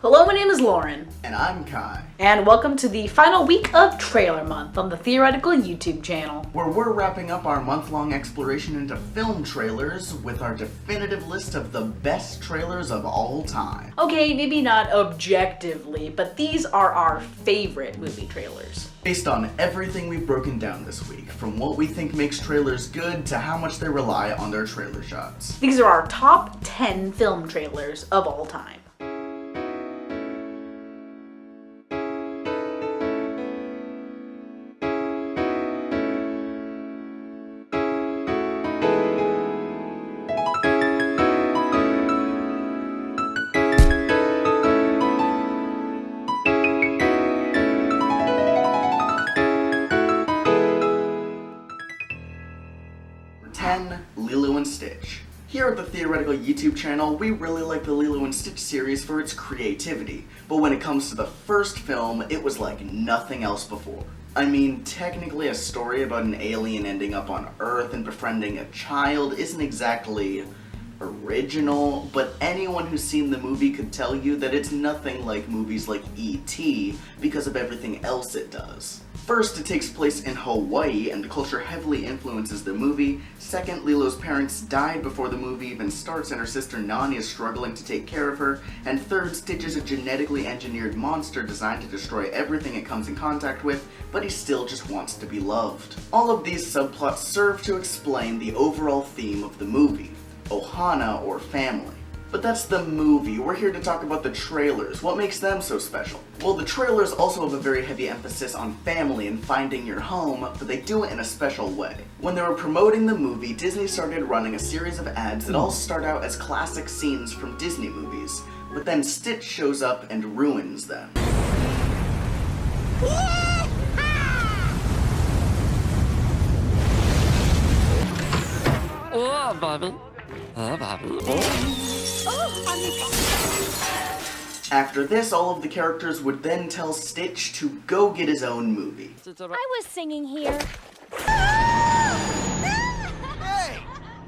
Hello, my name is Lauren. And I'm Kai. And welcome to the final week of Trailer Month on the Theoretical YouTube channel, where we're wrapping up our month-long exploration into film trailers with our definitive list of the best trailers of all time. Okay, maybe not objectively, but these are our favorite movie trailers. Based on everything we've broken down this week, from what we think makes trailers good to how much they rely on their trailer shots. These are our top 10 film trailers of all time. Lilo Stitch. Here at the Theoretical YouTube channel, we really like the Lilo Stitch series for its creativity, but when it comes to the first film, it was like nothing else before. I mean, technically a story about an alien ending up on Earth and befriending a child isn't exactly original, but anyone who's seen the movie could tell you that it's nothing like movies like E.T. because of everything else it does. First, it takes place in Hawaii, and the culture heavily influences the movie. Second, Lilo's parents died before the movie even starts, and her sister Nani is struggling to take care of her. And third, Stitch is a genetically engineered monster designed to destroy everything it comes in contact with, but he still just wants to be loved. All of these subplots serve to explain the overall theme of the movie, Ohana, or family. But that's the movie. We're here to talk about the trailers. What makes them so special? Well, the trailers also have a very heavy emphasis on family and finding your home, but they do it in a special way. When they were promoting the movie, Disney started running a series of ads that all start out as classic scenes from Disney movies, but then Stitch shows up and ruins them. Oh, Bobby. After this, all of the characters would then tell Stitch to go get his own movie. I was singing here. Hey!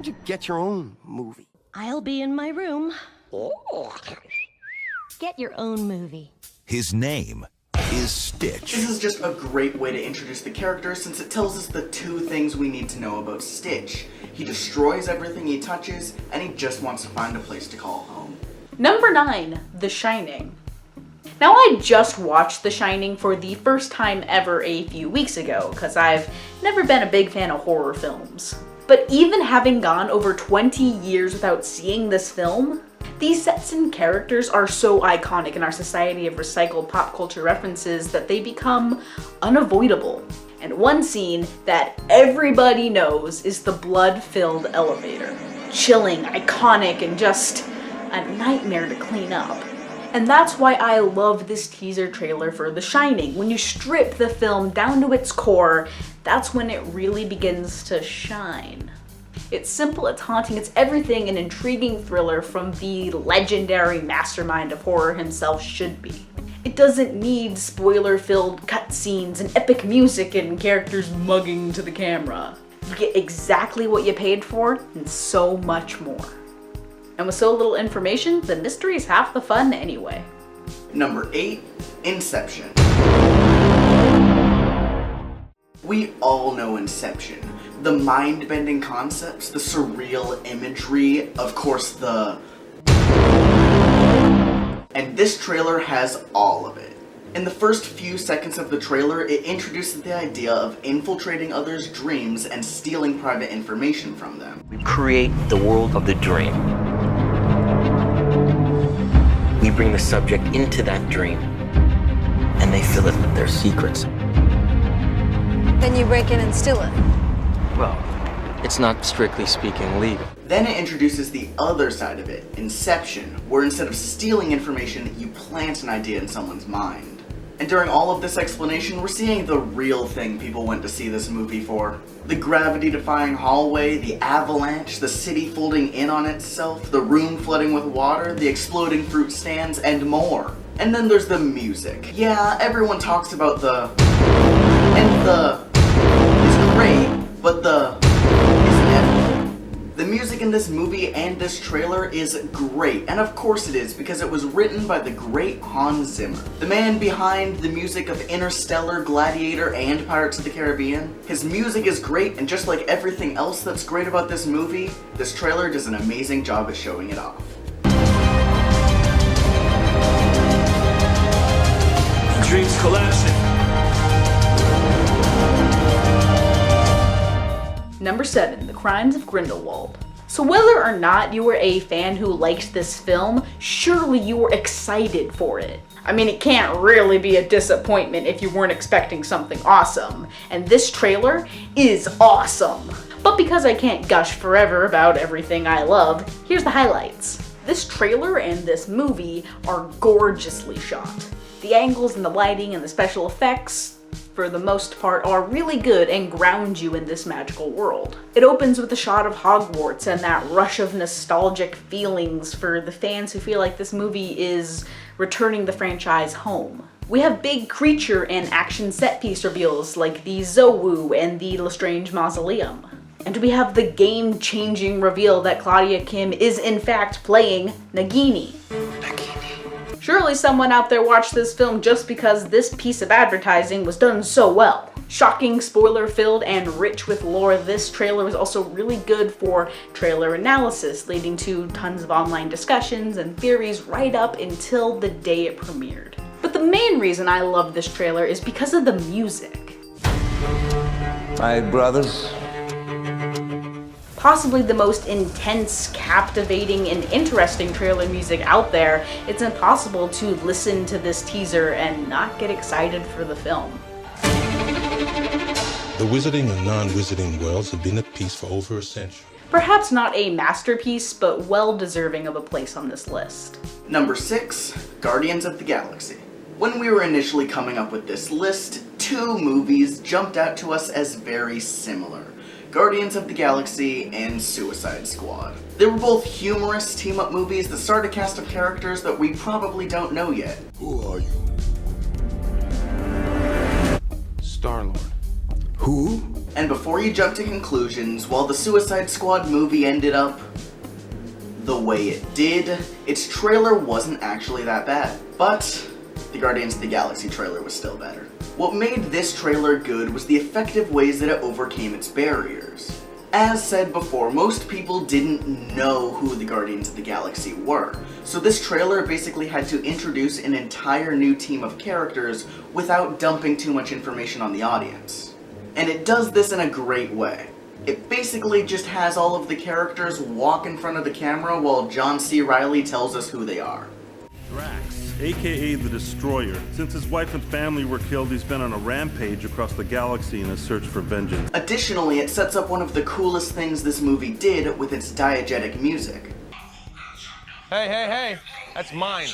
You get your own movie. I'll be in my room. Get your own movie. His name is Stitch. This is just a great way to introduce the character since it tells us the two things we need to know about Stitch. He destroys everything he touches, and he just wants to find a place to call home. Number 9, The Shining. Now, I just watched The Shining for the first time ever a few weeks ago, because I've never been a big fan of horror films. But even having gone over 20 years without seeing this film, these sets and characters are so iconic in our society of recycled pop culture references that they become unavoidable. And one scene that everybody knows is the blood-filled elevator. Chilling, iconic, and just a nightmare to clean up. And that's why I love this teaser trailer for The Shining. When you strip the film down to its core, that's when it really begins to shine. It's simple, it's haunting, it's everything an intriguing thriller from the legendary mastermind of horror himself should be. It doesn't need spoiler-filled cutscenes and epic music and characters mugging to the camera. You get exactly what you paid for and so much more. And with so little information, the mystery is half the fun anyway. Number 8, Inception. We all know Inception. The mind-bending concepts, the surreal imagery, of course and this trailer has all of it. In the first few seconds of the trailer, it introduces the idea of infiltrating others' dreams and stealing private information from them. We create the world of the dream. We bring the subject into that dream, and they fill it with their secrets. Then you break in and steal it. Well, it's not strictly speaking legal. Then it introduces the other side of it, Inception, where instead of stealing information, you plant an idea in someone's mind. And during all of this explanation, we're seeing the real thing people went to see this movie for. The gravity-defying hallway, the avalanche, the city folding in on itself, the room flooding with water, the exploding fruit stands, and more. And then there's the music. Yeah, everyone talks about is great, but isn't everything. The music in this movie and this trailer is great, and of course it is, because it was written by the great Hans Zimmer, the man behind the music of Interstellar, Gladiator, and Pirates of the Caribbean. His music is great, and just like everything else that's great about this movie, this trailer does an amazing job at showing it off. The dream's collapsing. Number 7, The Crimes of Grindelwald. So whether or not you were a fan who liked this film, surely you were excited for it. I mean, it can't really be a disappointment if you weren't expecting something awesome. And this trailer is awesome. But because I can't gush forever about everything I love, here's the highlights. This trailer and this movie are gorgeously shot. The angles and the lighting and the special effects, for the most part, are really good and ground you in this magical world. It opens with a shot of Hogwarts and that rush of nostalgic feelings for the fans who feel like this movie is returning the franchise home. We have big creature and action set piece reveals like the Zowu and the Lestrange Mausoleum. And we have the game-changing reveal that Claudia Kim is in fact playing Nagini. Surely someone out there watched this film just because this piece of advertising was done so well. Shocking, spoiler-filled, and rich with lore, this trailer was also really good for trailer analysis, leading to tons of online discussions and theories right up until the day it premiered. But the main reason I love this trailer is because of the music. My brothers. Possibly the most intense, captivating, and interesting trailer music out there, it's impossible to listen to this teaser and not get excited for the film. The wizarding and non-wizarding worlds have been at peace for over a century. Perhaps not a masterpiece, but well deserving of a place on this list. Number 6, Guardians of the Galaxy. When we were initially coming up with this list, 2 movies jumped out to us as very similar. Guardians of the Galaxy and Suicide Squad. They were both humorous team-up movies that starred a cast of characters that we probably don't know yet. Who are you? Star-Lord. Who? And before you jump to conclusions, while the Suicide Squad movie ended up the way it did, its trailer wasn't actually that bad. But the Guardians of the Galaxy trailer was still better. What made this trailer good was the effective ways that it overcame its barriers. As said before, most people didn't know who the Guardians of the Galaxy were, so this trailer basically had to introduce an entire new team of characters without dumping too much information on the audience. And it does this in a great way. It basically just has all of the characters walk in front of the camera while John C. Reilly tells us who they are. Drax, aka the Destroyer. Since his wife and family were killed, he's been on a rampage across the galaxy in a search for vengeance. Additionally, it sets up one of the coolest things this movie did with its diegetic music. Hey, that's mine.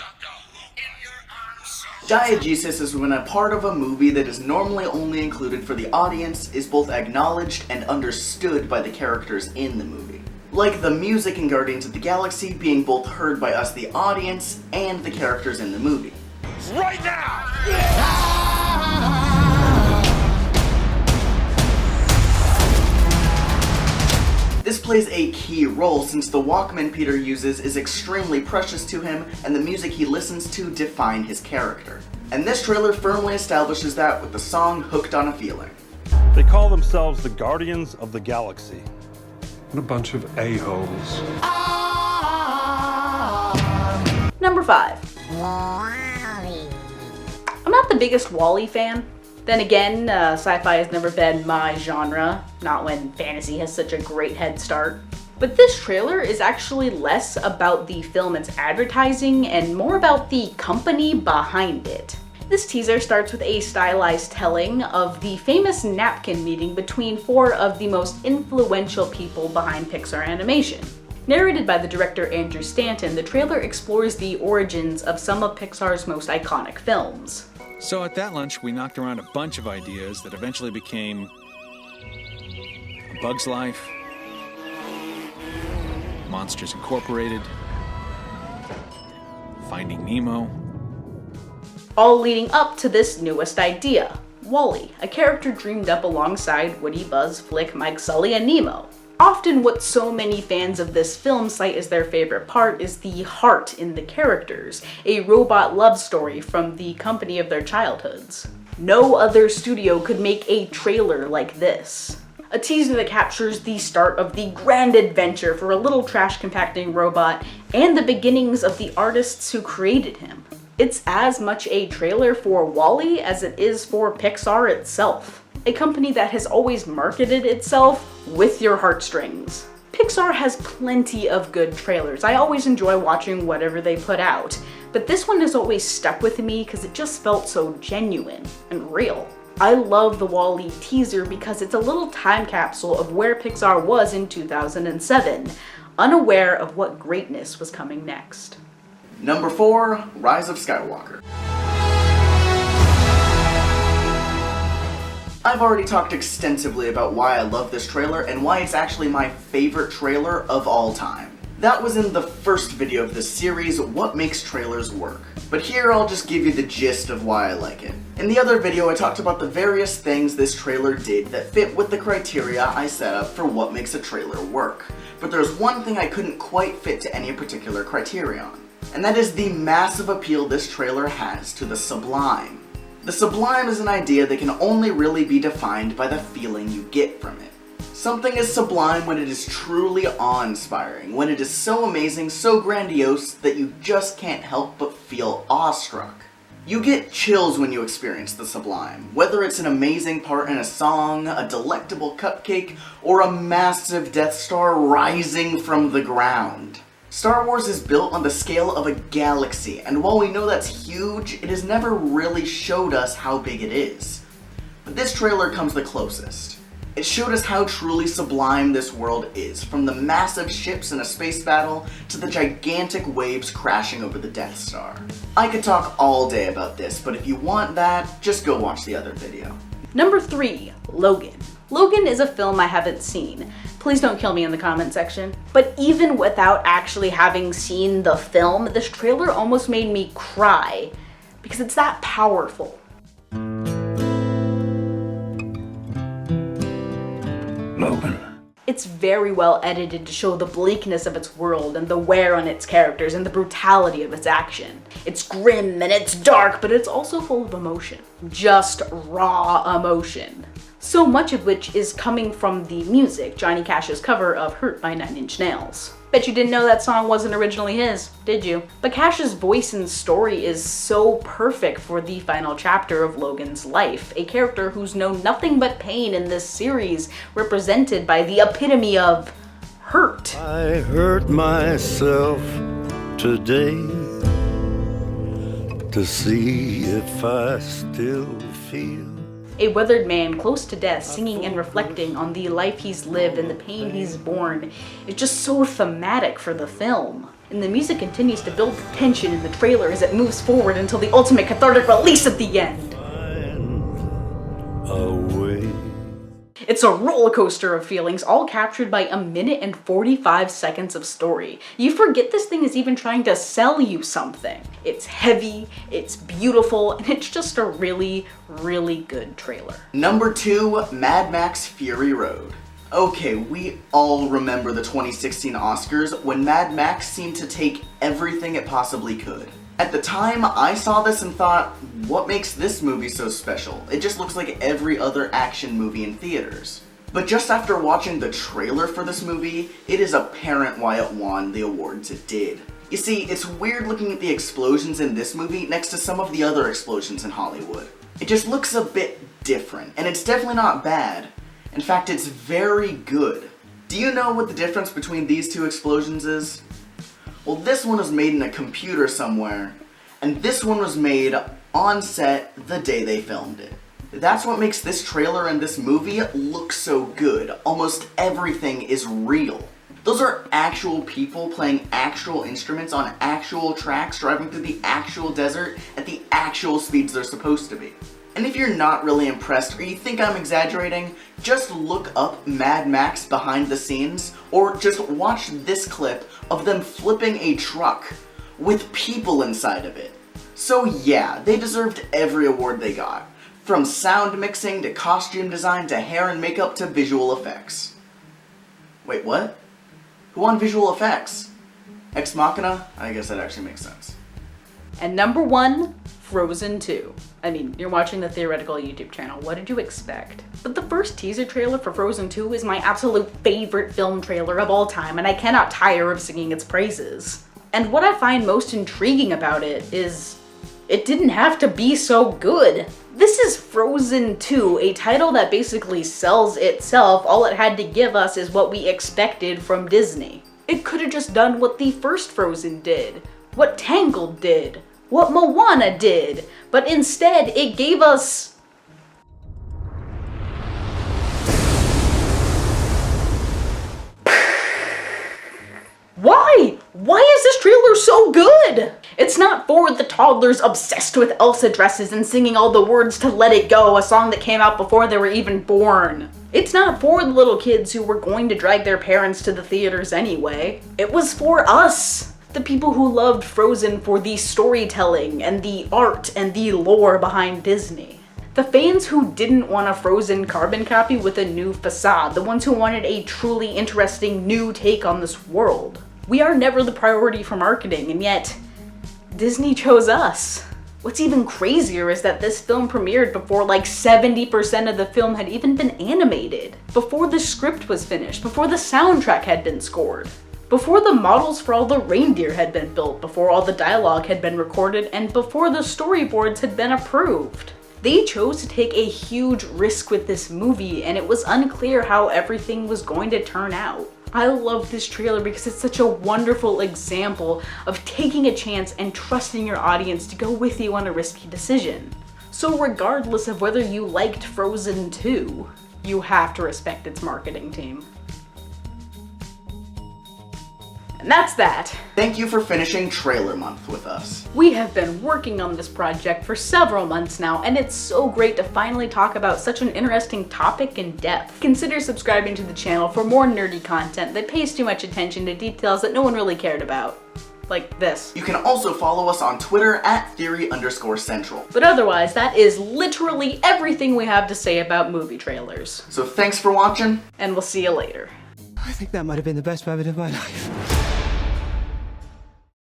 Diegesis is when a part of a movie that is normally only included for the audience is both acknowledged and understood by the characters in the movie. Like the music in Guardians of the Galaxy being both heard by us, the audience, and the characters in the movie. Right now! This plays a key role since the Walkman Peter uses is extremely precious to him, and the music he listens to define his character. And this trailer firmly establishes that with the song Hooked on a Feeling. They call themselves the Guardians of the Galaxy. What a bunch of a-holes. Number 5. I'm not the biggest WALLE fan. Then again, sci-fi has never been my genre, not when fantasy has such a great head start. But this trailer is actually less about the film and its advertising and more about the company behind it. This teaser starts with a stylized telling of the famous napkin meeting between 4 of the most influential people behind Pixar animation. Narrated by the director Andrew Stanton, the trailer explores the origins of some of Pixar's most iconic films. So at that lunch, we knocked around a bunch of ideas that eventually became A Bug's Life, Monsters Incorporated, Finding Nemo. All leading up to this newest idea, WALLE, a character dreamed up alongside Woody, Buzz, Flick, Mike, Sully, and Nemo. Often what so many fans of this film cite as their favorite part is the heart in the characters, a robot love story from the company of their childhoods. No other studio could make a trailer like this. A teaser that captures the start of the grand adventure for a little trash compacting robot and the beginnings of the artists who created him. It's as much a trailer for WALLE as it is for Pixar itself, a company that has always marketed itself with your heartstrings. Pixar has plenty of good trailers. I always enjoy watching whatever they put out, but this one has always stuck with me because it just felt so genuine and real. I love the WALL-E teaser because it's a little time capsule of where Pixar was in 2007, unaware of what greatness was coming next. Number 4, Rise of Skywalker. I've already talked extensively about why I love this trailer and why it's actually my favorite trailer of all time. That was in the first video of this series, What Makes Trailers Work. But here I'll just give you the gist of why I like it. In the other video I talked about the various things this trailer did that fit with the criteria I set up for what makes a trailer work. But there's one thing I couldn't quite fit to any particular criterion. And that is the massive appeal this trailer has to the sublime. The sublime is an idea that can only really be defined by the feeling you get from it. Something is sublime when it is truly awe-inspiring, when it is so amazing, so grandiose, that you just can't help but feel awestruck. You get chills when you experience the sublime, whether it's an amazing part in a song, a delectable cupcake, or a massive Death Star rising from the ground. Star Wars is built on the scale of a galaxy, and while we know that's huge, it has never really showed us how big it is. But this trailer comes the closest. It showed us how truly sublime this world is, from the massive ships in a space battle to the gigantic waves crashing over the Death Star. I could talk all day about this, but if you want that, just go watch the other video. Number 3, Logan. Logan is a film I haven't seen. Please don't kill me in the comment section. But even without actually having seen the film, this trailer almost made me cry because it's that powerful. Logan. It's very well edited to show the bleakness of its world and the wear on its characters and the brutality of its action. It's grim and it's dark, but it's also full of emotion. Just raw emotion. So much of which is coming from the music, Johnny Cash's cover of Hurt by 9 Inch Nails. Bet you didn't know that song wasn't originally his, did you? But Cash's voice and story is so perfect for the final chapter of Logan's life, a character who's known nothing but pain in this series, represented by the epitome of hurt. I hurt myself today to see if I still feel. A weathered man close to death singing and reflecting on the life he's lived and the pain he's borne is just so thematic for the film. And the music continues to build tension in the trailer as it moves forward until the ultimate cathartic release at the end. It's a roller coaster of feelings, all captured by 1 minute and 45 seconds of story. You forget this thing is even trying to sell you something. It's heavy, it's beautiful, and it's just a really, really good trailer. Number 2, Mad Max Fury Road. Okay, we all remember the 2016 Oscars when Mad Max seemed to take everything it possibly could. At the time, I saw this and thought, what makes this movie so special? It just looks like every other action movie in theaters. But just after watching the trailer for this movie, it is apparent why it won the awards it did. You see, it's weird looking at the explosions in this movie next to some of the other explosions in Hollywood. It just looks a bit different, and it's definitely not bad. In fact, it's very good. Do you know what the difference between these two explosions is? Well, this one was made in a computer somewhere, and this one was made on set the day they filmed it. That's what makes this trailer and this movie look so good. Almost everything is real. Those are actual people playing actual instruments on actual tracks, driving through the actual desert at the actual speeds they're supposed to be. And if you're not really impressed or you think I'm exaggerating, just look up Mad Max behind the scenes, or just watch this clip of them flipping a truck with people inside of it. So yeah, they deserved every award they got, from sound mixing to costume design to hair and makeup to visual effects. Wait, what? Who won visual effects? Ex Machina? I guess that actually makes sense. And number 1, Frozen 2. I mean, you're watching the Theoretical YouTube channel, what did you expect? But the first teaser trailer for Frozen 2 is my absolute favorite film trailer of all time, and I cannot tire of singing its praises. And what I find most intriguing about it is, it didn't have to be so good. This is Frozen 2, a title that basically sells itself. All it had to give us is what we expected from Disney. It could have just done what the first Frozen did, what Tangled did, what Moana did, but instead it gave us... Why? Why is this trailer so good? It's not for the toddlers obsessed with Elsa dresses and singing all the words to Let It Go, a song that came out before they were even born. It's not for the little kids who were going to drag their parents to the theaters anyway. It was for us, the people who loved Frozen for the storytelling and the art and the lore behind Disney. The fans who didn't want a Frozen carbon copy with a new facade, the ones who wanted a truly interesting new take on this world. We are never the priority for marketing, and yet Disney chose us. What's even crazier is that this film premiered before like 70% of the film had even been animated, before the script was finished, before the soundtrack had been scored, before the models for all the reindeer had been built, before all the dialogue had been recorded, and before the storyboards had been approved. They chose to take a huge risk with this movie, and it was unclear how everything was going to turn out. I love this trailer because it's such a wonderful example of taking a chance and trusting your audience to go with you on a risky decision. So regardless of whether you liked Frozen 2, you have to respect its marketing team. And that's that. Thank you for finishing Trailer Month with us. We have been working on this project for several months now, and it's so great to finally talk about such an interesting topic in depth. Consider subscribing to the channel for more nerdy content that pays too much attention to details that no one really cared about. Like this. You can also follow us on Twitter at Theory_Central. But otherwise, that is literally everything we have to say about movie trailers. So thanks for watching. And we'll see you later. I think that might have been the best moment of my life.